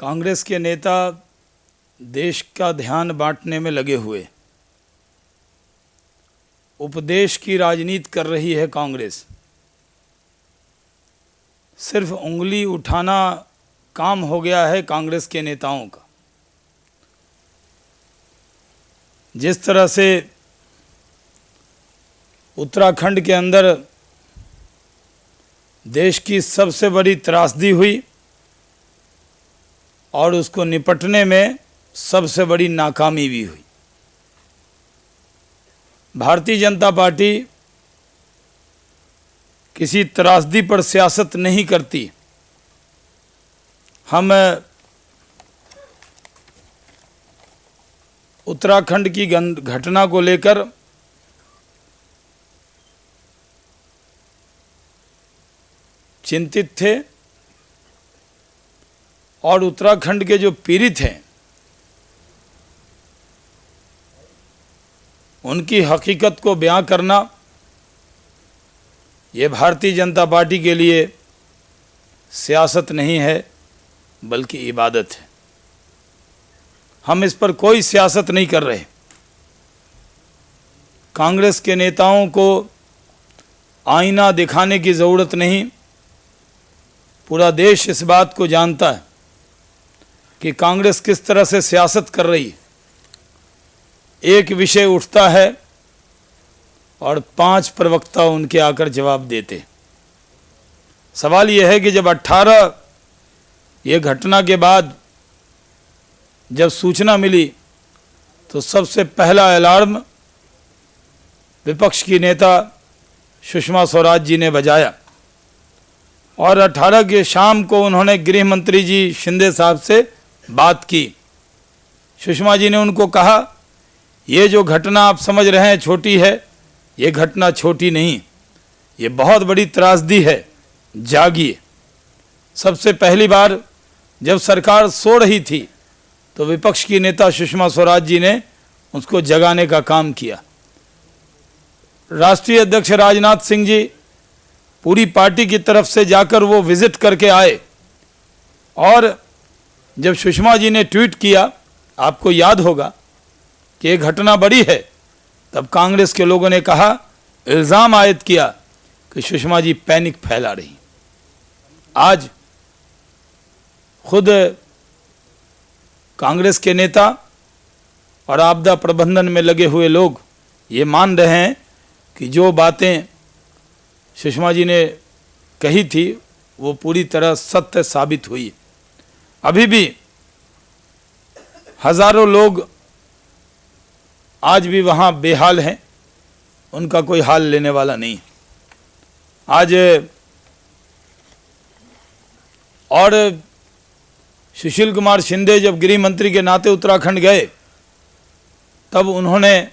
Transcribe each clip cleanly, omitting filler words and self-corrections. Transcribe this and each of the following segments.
कांग्रेस के नेता देश का ध्यान बांटने में लगे हुए, उपदेश की राजनीति कर रही है कांग्रेस। सिर्फ उंगली उठाना काम हो गया है कांग्रेस के नेताओं का। जिस तरह से उत्तराखंड के अंदर देश की सबसे बड़ी त्रासदी हुई और उसको निपटने में सबसे बड़ी नाकामी भी हुई। भारतीय जनता पार्टी किसी त्रासदी पर सियासत नहीं करती। हम उत्तराखंड की घटना को लेकर चिंतित थे और उत्तराखंड के जो पीड़ित हैं उनकी हकीकत को बयां करना ये भारतीय जनता पार्टी के लिए सियासत नहीं है बल्कि इबादत है। हम इस पर कोई सियासत नहीं कर रहे। कांग्रेस के नेताओं को आईना दिखाने की ज़रूरत नहीं। पूरा देश इस बात को जानता है कि कांग्रेस किस तरह से सियासत कर रही है। एक विषय उठता है और 5 प्रवक्ता उनके आकर जवाब देते। सवाल यह है कि जब 18 ये घटना के बाद जब सूचना मिली तो सबसे पहला अलार्म विपक्ष की नेता सुषमा स्वराज जी ने बजाया और 18 के शाम को उन्होंने गृह मंत्री जी शिंदे साहब से बात की। सुषमा जी ने उनको कहा, ये जो घटना आप समझ रहे हैं छोटी है, ये घटना छोटी नहीं, ये बहुत बड़ी त्रासदी है, जागिए। सबसे पहली बार जब सरकार सो रही थी तो विपक्ष की नेता सुषमा स्वराज जी ने उसको जगाने का काम किया। राष्ट्रीय अध्यक्ष राजनाथ सिंह जी पूरी पार्टी की तरफ से जाकर वो विजिट करके आए और जब सुषमा जी ने ट्वीट किया, आपको याद होगा कि ये घटना बड़ी है, तब कांग्रेस के लोगों ने कहा, इल्ज़ाम आयद किया कि सुषमा जी पैनिक फैला रही। आज खुद कांग्रेस के नेता और आपदा प्रबंधन में लगे हुए लोग ये मान रहे हैं कि जो बातें सुषमा जी ने कही थी वो पूरी तरह सत्य साबित हुई। अभी भी हजारों लोग आज भी वहाँ बेहाल हैं, उनका कोई हाल लेने वाला नहीं। आज और सुशील कुमार शिंदे जब गृह मंत्री के नाते उत्तराखंड गए तब उन्होंने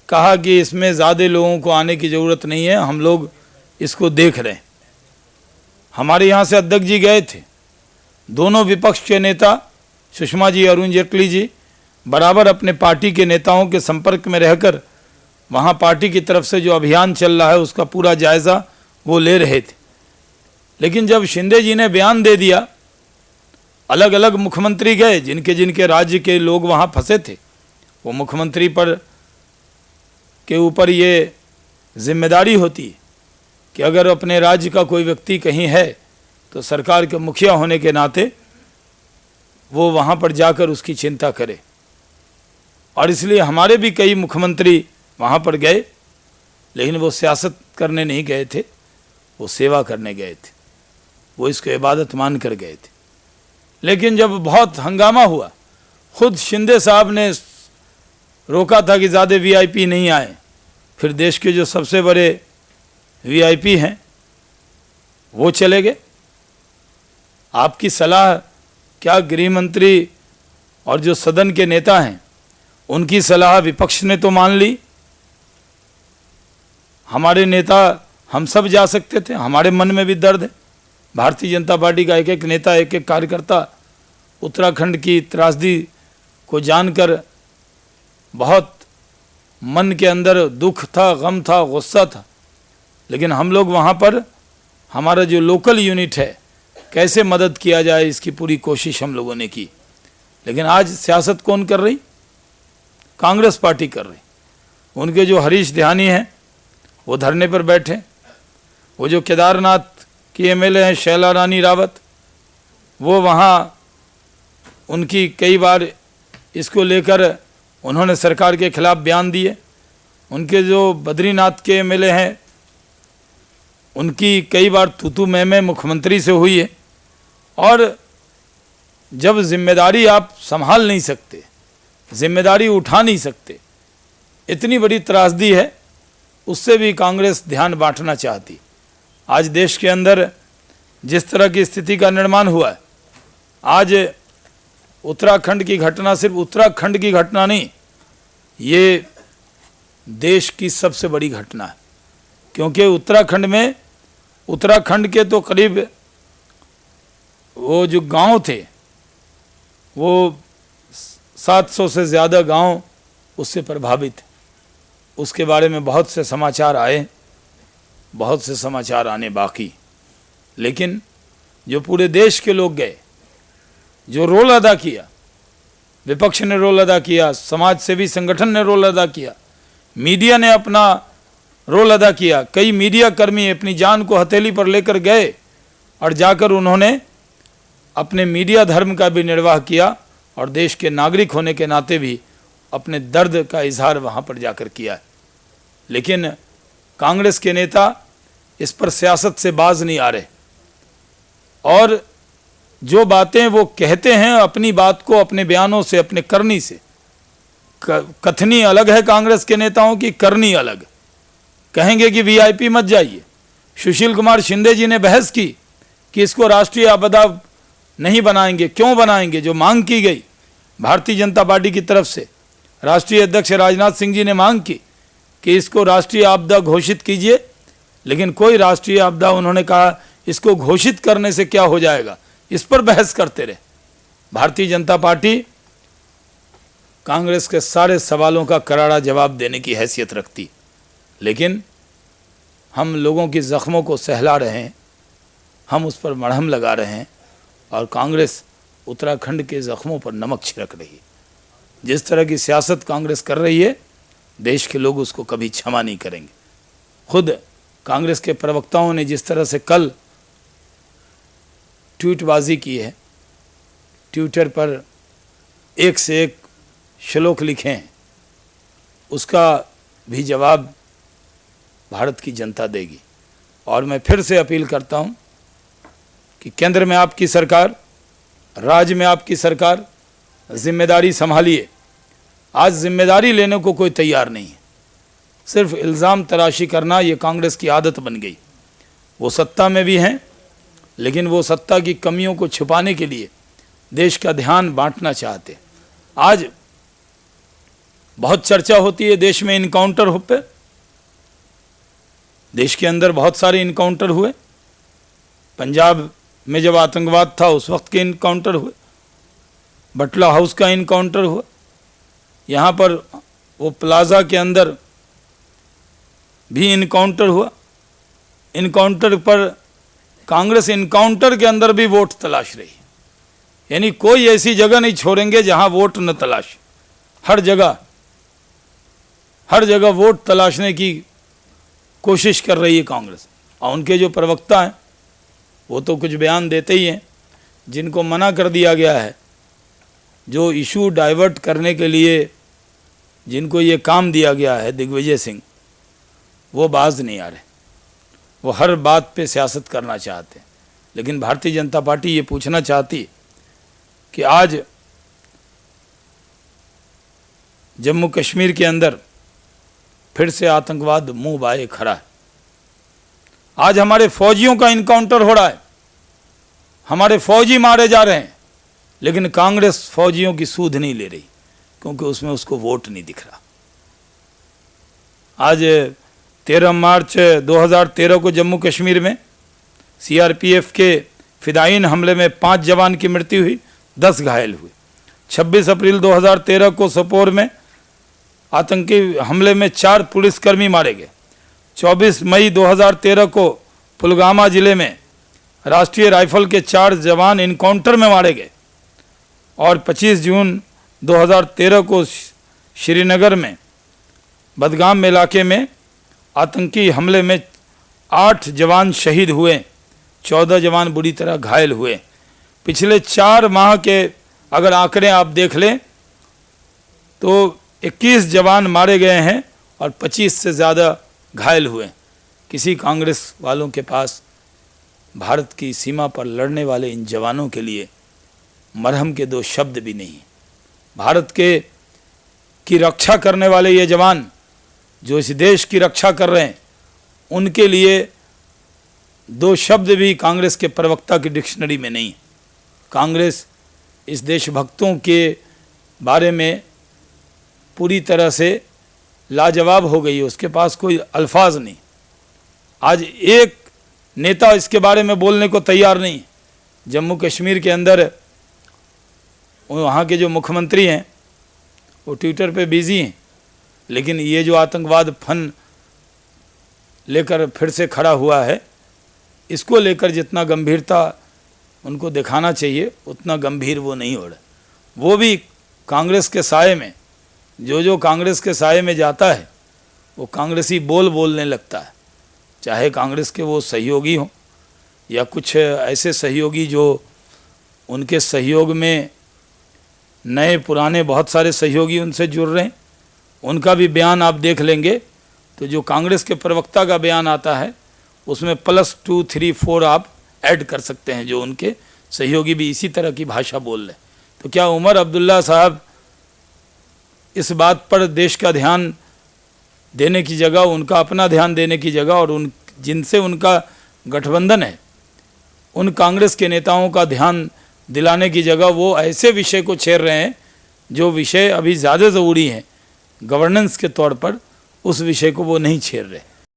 कहा कि इसमें ज़्यादा लोगों को आने की ज़रूरत नहीं है, हम लोग इसको देख रहे हैं। हमारे यहाँ से अध्यक्ष जी गए थे। दोनों विपक्ष के नेता सुषमा जी, अरुण जेटली जी बराबर अपने पार्टी के नेताओं के संपर्क में रहकर वहाँ पार्टी की तरफ से जो अभियान चल रहा है उसका पूरा जायज़ा वो ले रहे थे। लेकिन जब शिंदे जी ने बयान दे दिया, अलग अलग मुख्यमंत्री गए, जिनके जिनके राज्य के लोग वहाँ फंसे थे, वो मुख्यमंत्री पर के ऊपर ये जिम्मेदारी होती है कि अगर अपने राज्य का कोई व्यक्ति कहीं है तो सरकार के मुखिया होने के नाते वो वहाँ पर जाकर उसकी चिंता करे। और इसलिए हमारे भी कई मुख्यमंत्री वहाँ पर गए, लेकिन वो सियासत करने नहीं गए थे, वो सेवा करने गए थे, वो इसको इबादत मान कर गए थे। लेकिन जब बहुत हंगामा हुआ, खुद शिंदे साहब ने रोका था कि ज़्यादा वीआईपी नहीं आए, फिर देश के जो सबसे बड़े वीआईपी हैं वो चले गए। आपकी सलाह क्या गृह मंत्री और जो सदन के नेता हैं उनकी सलाह विपक्ष ने तो मान ली। हमारे नेता, हम सब जा सकते थे, हमारे मन में भी दर्द है। भारतीय जनता पार्टी का एक एक नेता, एक एक कार्यकर्ता उत्तराखंड की त्रासदी को जानकर बहुत मन के अंदर दुख था, गम था, गुस्सा था। लेकिन हम लोग वहाँ पर, हमारा जो लोकल यूनिट है कैसे मदद किया जाए इसकी पूरी कोशिश हम लोगों ने की। लेकिन आज सियासत कौन कर रही? कांग्रेस पार्टी कर रही। उनके जो हरीश ध्यानी हैं वो धरने पर बैठे, वो जो केदारनाथ की एमएलए हैं शैला रानी रावत, वो वहाँ उनकी कई बार इसको लेकर उन्होंने सरकार के खिलाफ बयान दिए। उनके जो बद्रीनाथ के एमएलए हैं उनकी कई बार तू मैं मुख्यमंत्री से हुई है। और जब जिम्मेदारी आप संभाल नहीं सकते, जिम्मेदारी उठा नहीं सकते, इतनी बड़ी त्रासदी है, उससे भी कांग्रेस ध्यान बांटना चाहती। आज देश के अंदर जिस तरह की स्थिति का निर्माण हुआ है, आज उत्तराखंड की घटना सिर्फ उत्तराखंड की घटना नहीं, ये देश की सबसे बड़ी घटना है। क्योंकि उत्तराखंड के तो करीब वो जो गांव थे वो 700 से ज़्यादा गांव उससे प्रभावित। उसके बारे में बहुत से समाचार आए, बहुत से समाचार आने बाकी। लेकिन जो पूरे देश के लोग गए, जो रोल अदा किया, विपक्ष ने रोल अदा किया, समाज सेवी संगठन ने रोल अदा किया, मीडिया ने अपना रोल अदा किया। कई मीडिया कर्मी अपनी जान को हथेली पर लेकर गए और जाकर उन्होंने अपने मीडिया धर्म का भी निर्वाह किया और देश के नागरिक होने के नाते भी अपने दर्द का इजहार वहाँ पर जाकर किया है। लेकिन कांग्रेस के नेता इस पर सियासत से बाज नहीं आ रहे और जो बातें वो कहते हैं अपनी बात को अपने बयानों से, अपने करनी से, कथनी अलग है कांग्रेस के नेताओं की, करनी अलग। कहेंगे कि वीआईपी मत जाइए। सुशील कुमार शिंदे जी ने बहस की कि इसको राष्ट्रीय आपदा नहीं बनाएंगे। क्यों बनाएंगे? जो मांग की गई भारतीय जनता पार्टी की तरफ से, राष्ट्रीय अध्यक्ष राजनाथ सिंह जी ने मांग की कि इसको राष्ट्रीय आपदा घोषित कीजिए, लेकिन कोई राष्ट्रीय आपदा, उन्होंने कहा इसको घोषित करने से क्या हो जाएगा, इस पर बहस करते रहे। भारतीय जनता पार्टी कांग्रेस के सारे सवालों का करारा जवाब देने की हैसियत रखती, लेकिन हम लोगों की जख्मों को सहला रहे हैं, हम उस पर मरहम लगा रहे हैं और कांग्रेस उत्तराखंड के जख्मों पर नमक छिड़क रही है। जिस तरह की सियासत कांग्रेस कर रही है, देश के लोग उसको कभी क्षमा नहीं करेंगे। खुद कांग्रेस के प्रवक्ताओं ने जिस तरह से कल ट्वीटबाजी की है, ट्विटर पर एक से एक श्लोक लिखे हैं, उसका भी जवाब भारत की जनता देगी। और मैं फिर से अपील करता हूं कि केंद्र में आपकी सरकार, राज्य में आपकी सरकार, जिम्मेदारी संभालिए। आज जिम्मेदारी लेने को कोई तैयार नहीं है, सिर्फ इल्ज़ाम तराशी करना ये कांग्रेस की आदत बन गई। वो सत्ता में भी हैं, लेकिन वो सत्ता की कमियों को छुपाने के लिए देश का ध्यान बांटना चाहते। आज बहुत चर्चा होती है देश में इनकाउंटर पे, देश के अंदर बहुत सारे इनकाउंटर हुए। पंजाब में जब आतंकवाद था उस वक्त के इनकाउंटर हुए, बटला हाउस का इनकाउंटर हुआ, यहाँ पर वो प्लाजा के अंदर भी इनकाउंटर हुआ। इनकाउंटर पर कांग्रेस इनकाउंटर के अंदर भी वोट तलाश रही, यानी कोई ऐसी जगह नहीं छोड़ेंगे जहां वोट न तलाश। हर जगह वोट तलाशने की कोशिश कर रही है कांग्रेस। और उनके जो प्रवक्ता हैं वो तो कुछ बयान देते ही हैं, जिनको मना कर दिया गया है, जो इशू डाइवर्ट करने के लिए जिनको ये काम दिया गया है, दिग्विजय सिंह, वो बाज नहीं आ रहे। वो हर बात पे सियासत करना चाहते हैं। लेकिन भारतीय जनता पार्टी ये पूछना चाहती कि आज जम्मू कश्मीर के अंदर फिर से आतंकवाद मुंह बाए खड़ा है। आज हमारे फौजियों का इनकाउंटर हो रहा है, हमारे फौजी मारे जा रहे हैं, लेकिन कांग्रेस फौजियों की सूध नहीं ले रही, क्योंकि उसमें उसको वोट नहीं दिख रहा। आज 13 मार्च 2013 को जम्मू कश्मीर में सीआरपीएफ के फिदायीन हमले में 5 जवान की मृत्यु हुई, 10 घायल हुए। 26 अप्रैल 2013 को सोपोर में आतंकी हमले में 4 पुलिसकर्मी मारे गए। 24 मई 2013 को पुलवामा जिले में राष्ट्रीय राइफल के 4 जवान इनकाउंटर में मारे गए और 25 जून 2013 को श्रीनगर में बदगाम इलाके में आतंकी हमले में 8 जवान शहीद हुए, 14 जवान बुरी तरह घायल हुए। पिछले 4 माह के अगर आंकड़े आप देख लें तो 21 जवान मारे गए हैं और 25 से ज़्यादा घायल हुए। किसी कांग्रेस वालों के पास भारत की सीमा पर लड़ने वाले इन जवानों के लिए मरहम के 2 शब्द भी नहीं। भारत की रक्षा करने वाले ये जवान जो इस देश की रक्षा कर रहे हैं, उनके लिए 2 शब्द भी कांग्रेस के प्रवक्ता की डिक्शनरी में नहीं। कांग्रेस इस देशभक्तों के बारे में पूरी तरह से लाजवाब हो गई है, उसके पास कोई अल्फाज नहीं। आज एक नेता इसके बारे में बोलने को तैयार नहीं। जम्मू कश्मीर के अंदर वहाँ के जो मुख्यमंत्री हैं वो ट्विटर पे बिजी हैं, लेकिन ये जो आतंकवाद फन लेकर फिर से खड़ा हुआ है, इसको लेकर जितना गंभीरता उनको दिखाना चाहिए उतना गंभीर वो नहीं हो रहा। वो भी कांग्रेस के साये में, जो कांग्रेस के साये में जाता है वो कांग्रेसी बोलने लगता है, चाहे कांग्रेस के वो सहयोगी हों या कुछ ऐसे सहयोगी जो उनके सहयोग में नए पुराने बहुत सारे सहयोगी उनसे जुड़ रहे हैं। उनका भी बयान आप देख लेंगे तो जो कांग्रेस के प्रवक्ता का बयान आता है उसमें +2, 3, 4 आप ऐड कर सकते हैं, जो उनके सहयोगी भी इसी तरह की भाषा बोल रहे। तो क्या उमर अब्दुल्ला साहब इस बात पर देश का ध्यान देने की जगह, उनका अपना ध्यान देने की जगह और उन जिनसे उनका गठबंधन है उन कांग्रेस के नेताओं का ध्यान दिलाने की जगह वो ऐसे विषय को छेड़ रहे हैं जो विषय अभी ज़्यादा ज़रूरी हैं गवर्नेंस के तौर पर, उस विषय को वो नहीं छेड़ रहे।